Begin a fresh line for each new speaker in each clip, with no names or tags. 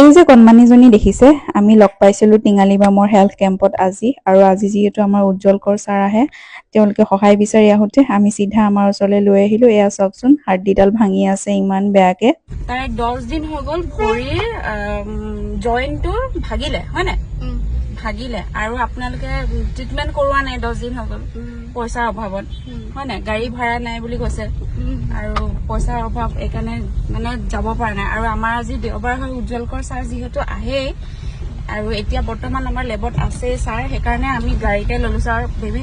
এই যে কণমানিজনী দেখিছে আমি লগ পাইছিলো টিঙালি বামৰ হেল্থ কেম্পত আৰু আজি যিহেতু আমাৰ উজ্জ্বল কৰ ছাৰ আহে তেওঁলোকে সহায় বিচাৰি আহোঁতে আমি চিধা আমাৰ ওচৰলৈ লৈ আহিলো। এয়া চাওকচোন হাড়দিডাল ভাঙি আছে ইমান বেয়াকে।
তাই 10 দিন হৈ গ'ল ভৰিৰ জইণ্টটো ভাগিলে হয় নাই ভাগিলে আৰু আপোনালোকে ট্ৰিটমেণ্ট কৰোৱা নাই 10 দিন হৈ গ'ল পইচাৰ অভাৱত হয় নাই গাড়ী ভাড়া নাই বুলি কৈছে আৰু পইচাৰ অভাৱ এইকাৰণে মানে যাব পৰা নাই আৰু আমাৰ আজি দেওবাৰ হয় উজ্জ্বল কৰ ছাৰ যিহেতু আহেই আৰু এতিয়া বৰ্তমান আমাৰ লেবত আছে ছাৰ সেইকাৰণে আমি গাড়ীতে ল'লো ছাৰ বেবী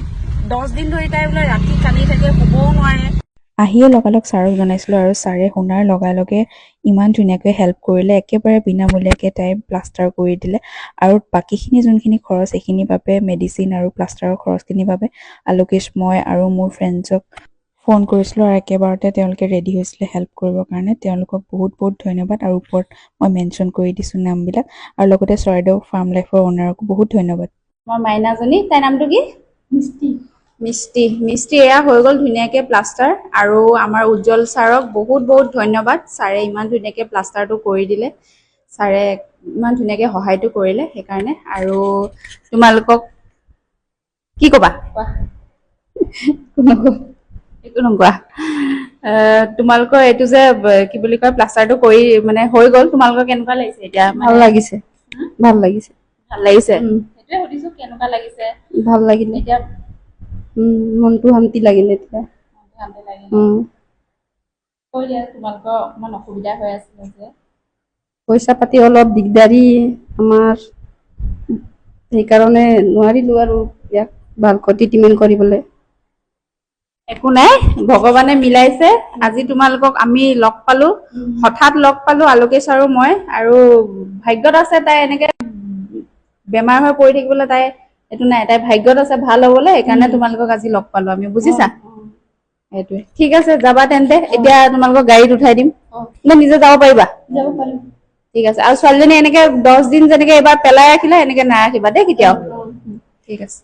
10 দিন ধৰি তাই বোলে ৰাতি কান্দি থাকে শুবও নোৱাৰে।
আহিয়ে লগালগ ছাৰক জনাইছিলো আৰু ছাৰে শুনাৰ লগে ইমান ধুনীয়াকৈ হেল্প কৰিলে, একেবাৰে বিনামূলীয়াকৈ তাই প্লাষ্টাৰ কৰি দিলে আৰু বাকীখিনি যোনখিনি খৰচ সেইখিনিৰ বাবে মেডিচিন আৰু প্লাষ্টাৰৰ খৰচখিনিৰ বাবে আলোকেশ মই আৰু মোৰ ফ্ৰেণ্ডছক ফোন কৰিছিলোঁ আৰু একেবাৰতে তেওঁলোকে ৰেডি হৈছিলে হেল্প কৰিবৰ কাৰণে। তেওঁলোকক বহুত বহুত ধন্যবাদ আৰু ওপৰত মই মেনশ্যন কৰি দিছোঁ নামবিলাক আৰু লগতে চৰাইদেউ ফাৰ্ম লাইফৰ অ'নাৰকো বহুত ধন্যবাদ।
মোৰ মাইনাজনী তাইৰ নামটো কি? মিষ্টি এয়া হৈ গ'ল ধুনীয়াকৈ প্লাষ্টাৰ আৰু আমাৰ উজ্জ্বল ছাৰক বহুত বহুত ধন্যবাদ। ছাৰে ইমান ধুনীয়াকৈ প্লাষ্টাৰটো কৰি দিলে, ছাৰে ইমান ধুনীয়াকৈ সহায়টো কৰিলে সেইকাৰণে। আৰু তোমালোকক কি ক'বা? একো নকোৱা। তোমালোকৰ এইটো যে কি বুলি কয় প্লাষ্টাৰটো কৰি মানে হৈ গ'ল, তোমালোকৰ কেনেকুৱা লাগিছে এতিয়া?
ভাল লাগিছে ভাল লাগিছে
ভাল লাগিছে সেইটোৱে সুধিছো কেনেকুৱা লাগিছে?
ভাল লাগিলে
এতিয়া
মনটো শান্তি লাগিলে এতিয়া
শান্তি লাগিলে কৈ দিয়া তোমালোকৰ অকণমান অসুবিধা হৈ আছিলে যে
পইচা পাতি অলপ দিগদাৰী আমাৰ সেইকাৰণে নোৱাৰিলো আৰু ইয়াক ভালকৈ ট্ৰিটমেণ্ট কৰিবলৈ।
একো নাই ভগৱানে মিলাইছে। আজি তোমালোকক আমি লগ পালো, হঠাৎ লগ পালো আলোকেশ আৰু মই, আৰু ভাগ্যত আছে তাই এনেকে বেমাৰ হৈ পৰি থাকিবলৈ তাই এইটো নাই, তাই ভাগ্যত আছে ভাল হবলৈ, সেইকাৰণে তোমালোকক আজি লগ পালো আমি, বুজিছা? সেইটোৱে ঠিক আছে যাবা তেন্তে। এতিয়া তোমালোকক গাড়ীত উঠাই দিম নে নিজে যাব পাৰিবা?
যাব পাৰিম।
ঠিক আছে। আৰু ছোৱালীজনী এনেকে 10 দিন যেনেকে এবাৰ পেলাই ৰাখিলে এনেকে নাৰাখিবা দেই কেতিয়াও। ঠিক আছে।